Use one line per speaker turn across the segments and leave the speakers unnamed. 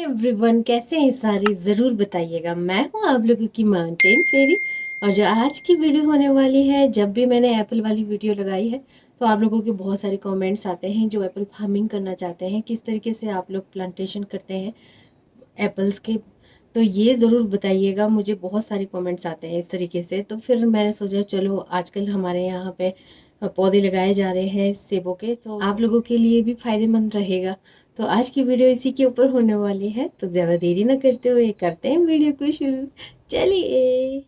Everyone, कैसे हैं सारे? ज़रूर बताइएगा। मैं हूं आप लोगों की माउंटेन फेरी। और जो आज की वीडियो होने वाली है, जब भी मैंने एप्पल वाली वीडियो लगाई है तो आप लोगों के बहुत सारे कमेंट्स आते हैं जो एप्पल फार्मिंग करना चाहते हैं, किस तरीके से आप लोग प्लांटेशन करते हैं एप्पल्स के। तो ये ज़रूर बताइएगा, मुझे बहुत सारे कमेंट्स आते हैं इस तरीके से। तो फिर मैंने सोचा चलो आजकल हमारे यहाँ पे पौधे लगाए जा रहे हैं सेबों के, तो आप लोगों के लिए भी फायदेमंद रहेगा। तो आज की वीडियो इसी के ऊपर होने वाली है, तो ज़्यादा देरी ना करते हुए करते हैं वीडियो को शुरू। चलिए।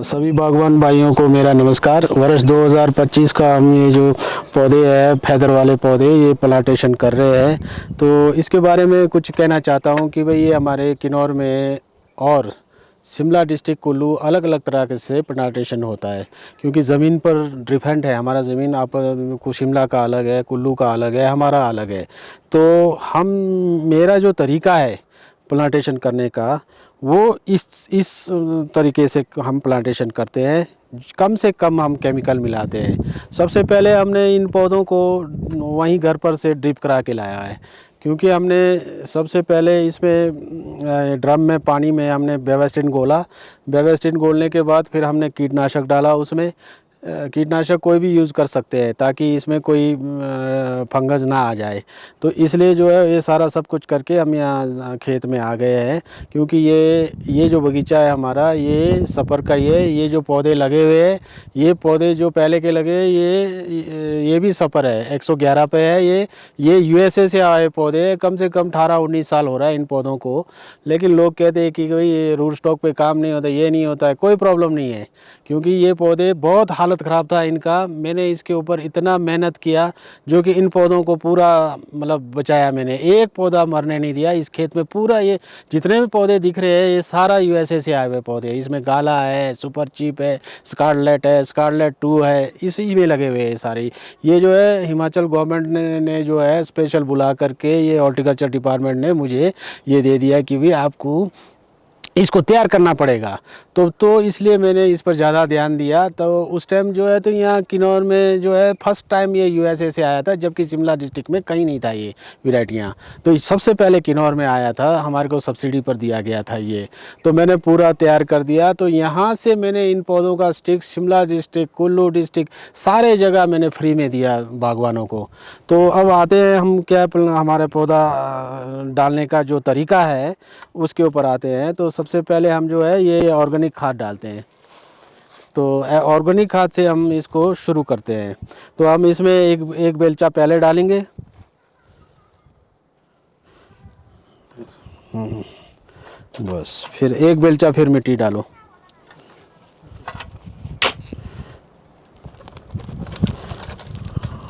सभी बागवान भाइयों को मेरा नमस्कार। वर्ष 2025 का हम ये जो पौधे हैं, फैदर वाले पौधे, ये प्लांटेशन कर रहे हैं। तो इसके बारे में कुछ कहना चाहता हूँ कि भाई ये हमारे किन्नौर में और शिमला डिस्ट्रिक्ट कुल्लू अलग अलग तरह के से प्लांटेशन होता है, क्योंकि ज़मीन पर डिफरेंट है। हमारा ज़मीन आप को शिमला का अलग है, कुल्लू का अलग है, हमारा अलग है। तो मेरा जो तरीका है प्लांटेशन करने का, वो इस तरीके से हम प्लांटेशन करते हैं। कम से कम हम केमिकल मिलाते हैं। सबसे पहले हमने इन पौधों को वहीं घर पर से ड्रिप करा के लाया है, क्योंकि हमने सबसे पहले इसमें ड्रम में पानी में हमने बेवास्टिन घोला। बेवास्टिन घोलने के बाद फिर हमने कीटनाशक डाला उसमें। कीटनाशक कोई भी यूज़ कर सकते हैं ताकि इसमें कोई फंगस ना आ जाए। तो इसलिए जो है ये सारा सब कुछ करके हम यहाँ खेत में आ गए हैं, क्योंकि ये जो बगीचा है हमारा, ये सफ़र का ये जो पौधे लगे हुए हैं, ये पौधे जो पहले के लगे, ये भी सफ़र है 111 पे है। ये यूएसए से आए पौधे हैं। कम से कम 18-19 साल हो रहा है इन पौधों को। लेकिन लोग कहते हैं कि भाई ये रूट स्टॉक पे काम नहीं होता, ये नहीं होता है। कोई प्रॉब्लम नहीं है, क्योंकि ये पौधे बहुत हालत ख़राब था इनका। मैंने इसके ऊपर इतना मेहनत किया जो कि इन पौधों को पूरा मतलब बचाया। मैंने एक पौधा मरने नहीं दिया इस खेत में। पूरा ये जितने भी पौधे दिख रहे हैं, ये सारा यूएसए से आए हुए पौधे। इसमें गाला है, सुपर चीप है, स्कारलेट है, स्कारलेट 2 है, इसी में लगे हुए हैं सारे। ये जो है हिमाचल गवर्नमेंट ने जो है स्पेशल बुला करके, ये हॉर्टिकल्चर डिपार्टमेंट ने मुझे ये दे दिया कि भी आपको इसको तैयार करना पड़ेगा। तो इसलिए मैंने इस पर ज़्यादा ध्यान दिया। तो उस टाइम जो है, तो यहाँ किन्नौर में जो है फर्स्ट टाइम ये यूएसए से आया था, जबकि शिमला डिस्ट्रिक्ट में कहीं नहीं था ये वैरायटियाँ। तो सबसे पहले किन्नौर में आया था, हमारे को सब्सिडी पर दिया गया था ये। तो मैंने पूरा तैयार कर दिया। तो यहाँ से मैंने इन पौधों का stick Shimla district, Kullu district, सारे जगह मैंने फ्री में दिया बागवानों को। तो अब आते हैं हम क्या हमारे पौधा डालने का जो तरीका है उसके ऊपर आते हैं। तो सबसे पहले हम जो है ये ऑर्गेनिक खाद डालते हैं। तो ऑर्गेनिक खाद से हम इसको शुरू करते हैं। तो हम इसमें एक बेलचा पहले डालेंगे। बस फिर एक बेलचा फिर मिट्टी डालो।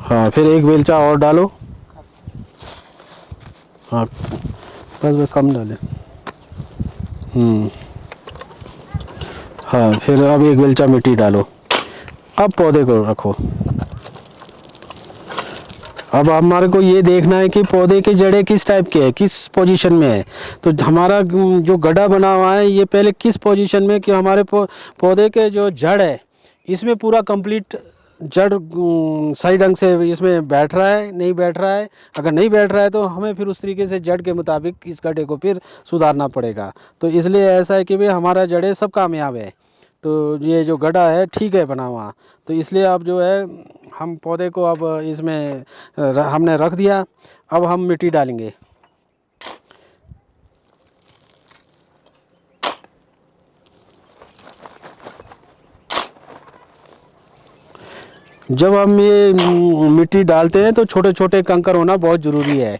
हाँ, फिर एक बेलचा और डालो। हाँ, बस कम डालें। हाँ, फिर अब एक बेलचा मिट्टी डालो। अब पौधे को रखो। अब हमारे को ये देखना है कि पौधे की जड़ें किस टाइप के है, किस पोजीशन में है। तो हमारा जो गड्ढा बना हुआ है, ये पहले किस पोजीशन में, कि हमारे पौधे के जो जड़ है इसमें पूरा कंप्लीट जड़ सही ढंग से इसमें बैठ रहा है, नहीं बैठ रहा है। अगर नहीं बैठ रहा है तो हमें फिर उस तरीके से जड़ के मुताबिक इस गड्ढे को फिर सुधारना पड़ेगा। तो इसलिए ऐसा है कि भाई हमारा जड़ें सब कामयाब है। तो ये जो गड्ढा है ठीक है बना हुआ। तो इसलिए अब जो है हम पौधे को अब इसमें हमने रख दिया। अब हम मिट्टी डालेंगे। जब हम ये मिट्टी डालते हैं तो छोटे छोटे कंकर होना बहुत ज़रूरी है।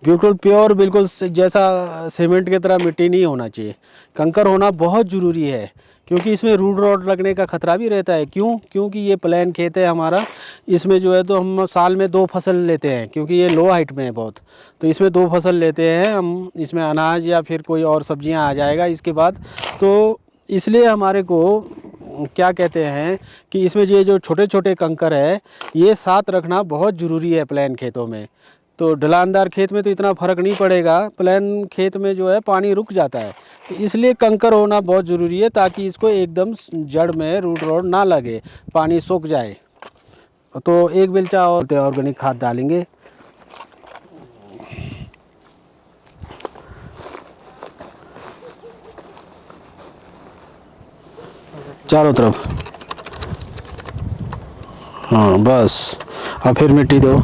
बिल्कुल प्योर, बिल्कुल जैसा सीमेंट की तरह मिट्टी नहीं होना चाहिए। कंकर होना बहुत ज़रूरी है, क्योंकि इसमें रूट रॉट लगने का खतरा भी रहता है। क्यों? क्योंकि ये प्लेन खेत है हमारा, इसमें जो है तो हम साल में 2 फसल लेते हैं, क्योंकि ये लो हाइट में है बहुत, तो इसमें 2 फसल लेते हैं हम। इसमें अनाज या फिर कोई और सब्जियां आ जाएगा इसके बाद। तो इसलिए हमारे को क्या कहते हैं कि इसमें ये जो छोटे छोटे कंकर है ये साथ रखना बहुत ज़रूरी है प्लेन खेतों में। तो ढलानदार खेत में तो इतना फ़र्क नहीं पड़ेगा, प्लेन खेत में जो है पानी रुक जाता है, तो इसलिए कंकर होना बहुत ज़रूरी है, ताकि इसको एकदम जड़ में रूट रोड ना लगे, पानी सूख जाए। तो एक बेलचा और ऑर्गेनिक खाद डालेंगे। चारों तरफ, हाँ बस। अब फिर मिट्टी दो,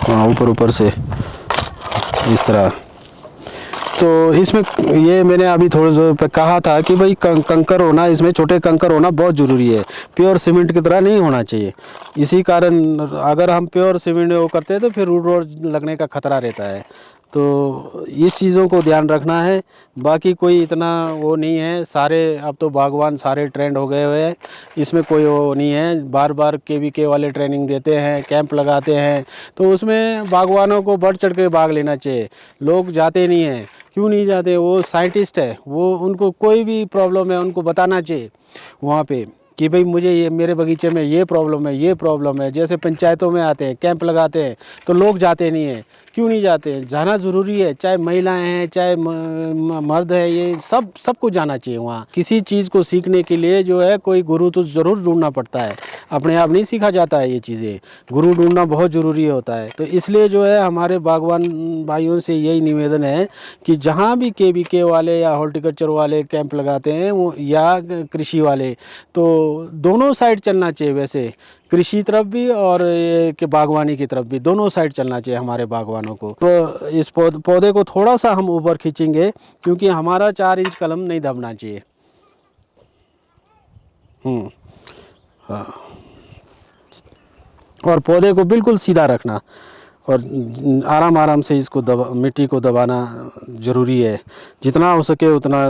हाँ ऊपर ऊपर से इस तरह। तो इसमें ये मैंने अभी थोड़ा सा कहा था कि भाई कंकर होना, इसमें छोटे कंकर होना बहुत ज़रूरी है, प्योर सीमेंट की तरह नहीं होना चाहिए। इसी कारण अगर हम प्योर सीमेंट वो करते हैं तो फिर रूट रोड लगने का खतरा रहता है। तो इस चीज़ों को ध्यान रखना है। बाकी कोई इतना वो नहीं है, सारे अब तो बागवान सारे ट्रेंड हो गए हुए हैं, इसमें कोई वो नहीं है। बार बार KVK वाले ट्रेनिंग देते हैं, कैंप लगाते हैं, तो उसमें बागवानों को बढ़ चढ़ के भाग लेना चाहिए। लोग जाते नहीं हैं। क्यों नहीं जाते? वो साइंटिस्ट है, वो उनको कोई भी प्रॉब्लम है उनको बताना चाहिए वहाँ पे कि भाई मुझे ये, मेरे बगीचे में ये प्रॉब्लम है, ये प्रॉब्लम है। जैसे पंचायतों में आते हैं, कैंप लगाते हैं, तो लोग जाते नहीं हैं। क्यों नहीं जाते? जाना ज़रूरी है, चाहे महिलाएं हैं चाहे मर्द है, ये सबको जाना चाहिए वहाँ। किसी चीज़ को सीखने के लिए जो है कोई गुरु तो ज़रूर ढूंढना पड़ता है, अपने आप नहीं सीखा जाता है ये चीज़ें, गुरु ढूंढना बहुत ज़रूरी होता है। तो इसलिए जो है हमारे बागवान भाइयों से यही निवेदन है कि जहाँ भी KVK वाले या हॉर्टिकल्चर वाले कैंप लगाते हैं वो, या कृषि वाले, तो दोनों साइड चलना चाहिए। वैसे कृषि तरफ भी और ये कि बागवानी की तरफ भी, दोनों साइड चलना चाहिए हमारे बागवानों को। तो इस पौधे को थोड़ा सा हम ऊपर खींचेंगे, क्योंकि हमारा 4 इंच कलम नहीं दबना चाहिए। हाँ, और पौधे को बिल्कुल सीधा रखना, और आराम आराम से इसको मिट्टी को दबाना ज़रूरी है। जितना हो सके उतना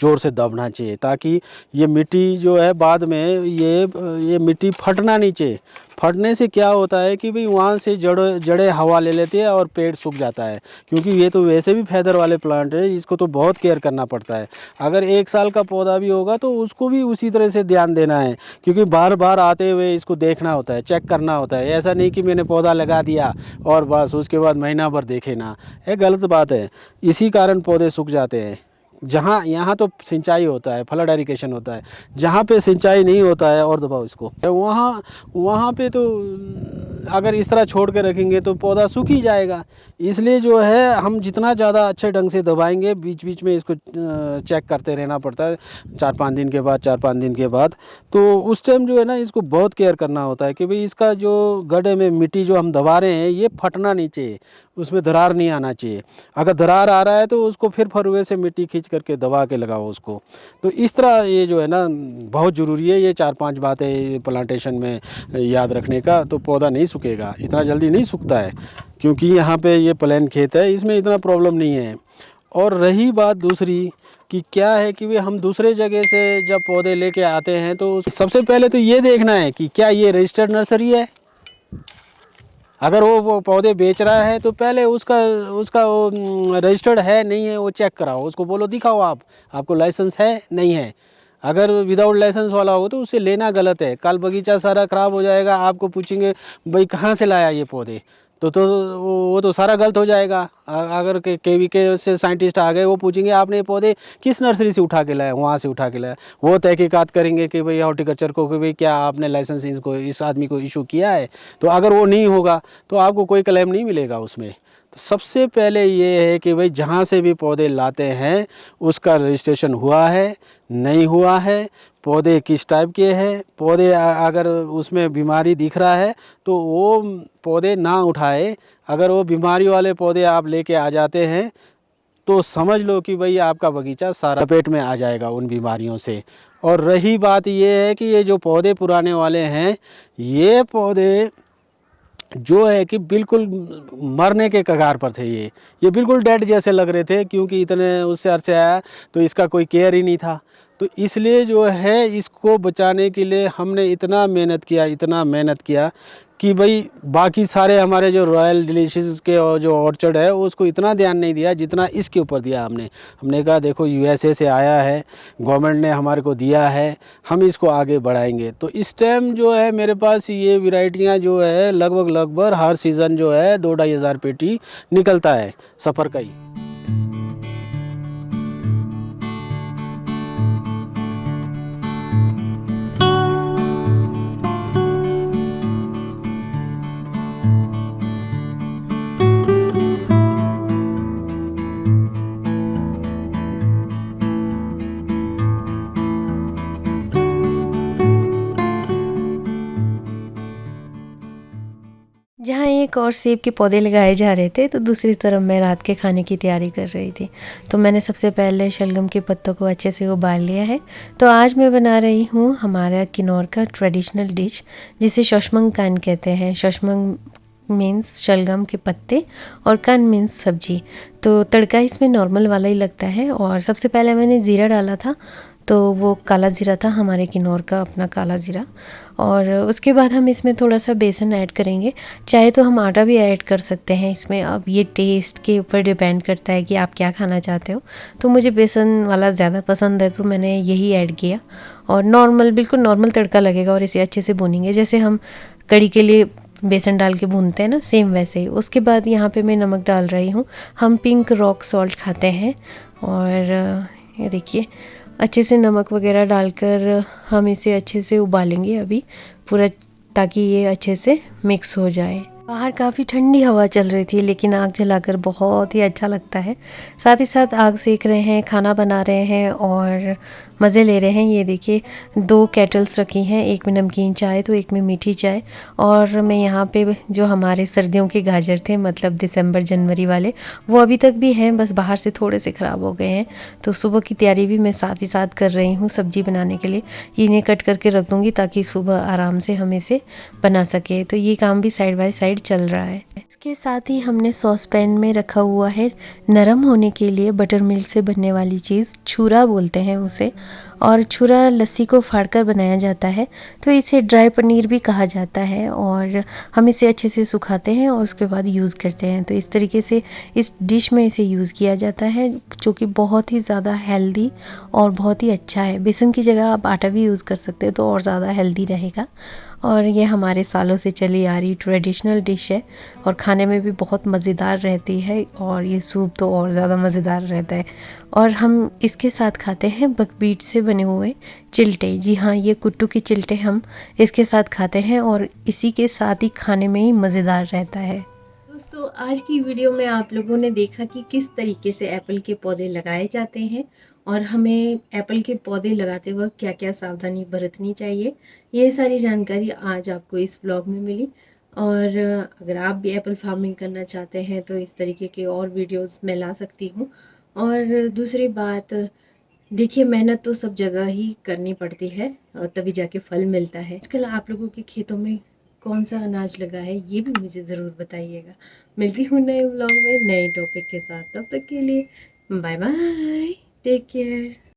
ज़ोर से दबना चाहिए, ताकि ये मिट्टी जो है बाद में ये मिट्टी फटना नहीं चाहिए। फटने से क्या होता है कि भाई वहाँ से जड़ें हवा ले लेती है और पेड़ सूख जाता है। क्योंकि ये तो वैसे भी फैदर वाले प्लांट है, इसको तो बहुत केयर करना पड़ता है। अगर 1 साल का पौधा भी होगा तो उसको भी उसी तरह से ध्यान देना है, क्योंकि बार बार आते हुए इसको देखना होता है, चेक करना होता है। ऐसा नहीं कि मैंने पौधा लगा दिया और बस उसके बाद महीना भर देखे ना, ये गलत बात है। इसी कारण पौधे सूख जाते हैं। जहाँ यहाँ तो सिंचाई होता है, फ्लड इरिगेशन होता है। जहाँ पे सिंचाई नहीं होता है, और दबाओ इसको, वहाँ वहाँ पे तो अगर इस तरह छोड़ के रखेंगे तो पौधा सूख ही जाएगा। इसलिए जो है हम जितना ज़्यादा अच्छे ढंग से दबाएंगे, बीच बीच में इसको चेक करते रहना पड़ता है 4-5 दिन के बाद, 4-5 दिन के बाद। तो उस टाइम जो है ना इसको बहुत केयर करना होता है कि भाई इसका जो गड्ढे में मिट्टी जो हम दबा रहे हैं ये फटना नहीं चाहिए, उसमें दरार नहीं आना चाहिए। अगर दरार आ रहा है तो उसको फिर फरुए से मिट्टी खींच करके दबा के लगाओ उसको। तो इस तरह ये जो है ना बहुत ज़रूरी है, ये 4-5 बातें प्लांटेशन में याद रखने का। तो पौधा नहीं सूखेगा, इतना जल्दी नहीं सूखता है, क्योंकि यहाँ पे ये प्लेन खेत है, इसमें इतना प्रॉब्लम नहीं है। और रही बात दूसरी कि क्या है कि वे हम दूसरे जगह से जब पौधे लेके आते हैं तो सबसे पहले तो ये देखना है कि क्या ये रजिस्टर्ड नर्सरी है। अगर वो पौधे बेच रहा है तो पहले उसका उसका वो रजिस्टर्ड है नहीं है वो चेक कराओ, उसको बोलो दिखाओ आपको लाइसेंस है नहीं है। अगर विदाउट लाइसेंस वाला हो तो उसे लेना गलत है, कल बगीचा सारा ख़राब हो जाएगा, आपको पूछेंगे भाई कहाँ से लाया ये पौधे, तो वो तो सारा गलत हो जाएगा। अगर KVK से साइंटिस्ट आ गए, वो पूछेंगे आपने ये पौधे किस नर्सरी से उठा के लाया, वहाँ से उठा के लाया। वो तहकीकात करेंगे कि भाई हॉर्टिकल्चर को कि भाई क्या आपने लाइसेंस इस आदमी को इशू किया है। तो अगर वो नहीं होगा तो आपको कोई क्लेम नहीं मिलेगा उसमें। तो सबसे पहले ये है कि भाई जहाँ से भी पौधे लाते हैं उसका रजिस्ट्रेशन हुआ है नहीं हुआ है, पौधे किस टाइप के हैं। पौधे अगर उसमें बीमारी दिख रहा है तो वो पौधे ना उठाए। अगर वो बीमारी वाले पौधे आप लेके आ जाते हैं तो समझ लो कि भाई आपका बगीचा सारा पेट में आ जाएगा उन बीमारियों से। और रही बात ये है कि ये जो पौधे पुराने वाले हैं, ये पौधे जो है कि बिल्कुल मरने के कगार पर थे। ये बिल्कुल डेड जैसे लग रहे थे, क्योंकि इतने उससे अरसे आया तो इसका कोई केयर ही नहीं था। तो इसलिए जो है इसको बचाने के लिए हमने इतना मेहनत किया कि भाई बाकी सारे हमारे जो रॉयल डिलीशियस के और जो ऑर्चर्ड है उसको इतना ध्यान नहीं दिया जितना इसके ऊपर दिया हमने कहा देखो यूएसए से आया है, गवर्नमेंट ने हमारे को दिया है, हम इसको आगे बढ़ाएंगे। तो इस टाइम जो है मेरे पास ये वैरायटियां जो है लगभग हर सीज़न जो है 2-2.5 हज़ार पेटी निकलता है सफ़र का ही।
जहाँ एक और सेब के पौधे लगाए जा रहे थे तो दूसरी तरफ मैं रात के खाने की तैयारी कर रही थी। तो मैंने सबसे पहले शलगम के पत्तों को अच्छे से उबाल लिया है। तो आज मैं बना रही हूँ हमारा किन्नौर का ट्रेडिशनल डिश, जिसे शोशमंग कान कहते हैं। शोशमंग मीन्स शलगम के पत्ते और कान मीन्स सब्जी। तो तड़का इसमें नॉर्मल वाला ही लगता है। और सबसे पहले मैंने ज़ीरा डाला था, तो वो काला ज़ीरा था, हमारे किन्नौर का अपना काला ज़ीरा। और उसके बाद हम इसमें थोड़ा सा बेसन ऐड करेंगे। चाहे तो हम आटा भी ऐड कर सकते हैं इसमें, अब ये टेस्ट के ऊपर डिपेंड करता है कि आप क्या खाना चाहते हो। तो मुझे बेसन वाला ज़्यादा पसंद है तो मैंने यही ऐड किया। और बिल्कुल नॉर्मल तड़का लगेगा और इसे अच्छे से भूनेंगे, जैसे हम कड़ी के लिए बेसन डाल के भूनते हैं ना, सेम वैसे ही। उसके बाद यहाँ पे मैं नमक डाल रही हूँ। हम पिंक रॉक सॉल्ट खाते हैं। और ये देखिए अच्छे से नमक वगैरह डालकर हम इसे अच्छे से उबालेंगे अभी पूरा, ताकि ये अच्छे से मिक्स हो जाए। बाहर काफ़ी ठंडी हवा चल रही थी, लेकिन आग जलाकर बहुत ही अच्छा लगता है। साथ ही साथ आग सेक रहे हैं, खाना बना रहे हैं और मज़े ले रहे हैं। ये देखिए 2 केटल्स रखी हैं, एक में नमकीन चाय तो एक में मीठी चाय। और मैं यहाँ पे जो हमारे सर्दियों के गाजर थे, मतलब दिसंबर जनवरी वाले, वो अभी तक भी हैं, बस बाहर से थोड़े से ख़राब हो गए हैं। तो सुबह की तैयारी भी मैं साथ ही साथ कर रही हूँ सब्ज़ी बनाने के लिए। इन्हें कट करके रख दूँगी ताकि सुबह आराम से हम इसे बना सके। तो ये काम भी साइड बाय साइड चल रहा है। इसके साथ ही हमने सॉस पैन में रखा हुआ है नरम होने के लिए बटर मिल्क से बनने वाली चीज़, छूरा बोलते हैं उसे। और छूरा लस्सी को फाड़कर बनाया जाता है, तो इसे ड्राई पनीर भी कहा जाता है। और हम इसे अच्छे से सुखाते हैं और उसके बाद यूज़ करते हैं। तो इस तरीके से इस डिश में इसे यूज़ किया जाता है, जो कि बहुत ही ज़्यादा हेल्दी और बहुत ही अच्छा है। बेसन की जगह आप आटा भी यूज़ कर सकते हो तो और ज़्यादा हेल्दी रहेगा। और ये हमारे सालों से चली आ रही ट्रेडिशनल डिश है और खाने में भी बहुत मज़ेदार रहती है। और ये सूप तो और ज़्यादा मज़ेदार रहता है। और हम इसके साथ खाते हैं बकबीट से बने हुए चिल्टे। जी हाँ, ये कुट्टू की चिल्टे हम इसके साथ खाते हैं और इसी के साथ ही खाने में ही मज़ेदार रहता है। दोस्तों, आज की वीडियो में आप लोगों ने देखा कि किस तरीके से एप्पल के पौधे लगाए जाते हैं और हमें एप्पल के पौधे लगाते वक्त क्या क्या सावधानी बरतनी चाहिए। ये सारी जानकारी आज आपको इस व्लॉग में मिली। और अगर आप भी एप्पल फार्मिंग करना चाहते हैं तो इस तरीके के और वीडियोस मैं ला सकती हूँ। और दूसरी बात, देखिए मेहनत तो सब जगह ही करनी पड़ती है और तभी जाके फल मिलता है। आजकल आप लोगों के खेतों में कौन सा अनाज लगा है ये भी मुझे ज़रूर बताइएगा। मिलती हूँ नए व्लॉग में नए टॉपिक के साथ, तब तक के लिए बाय बाय, टेक केयर।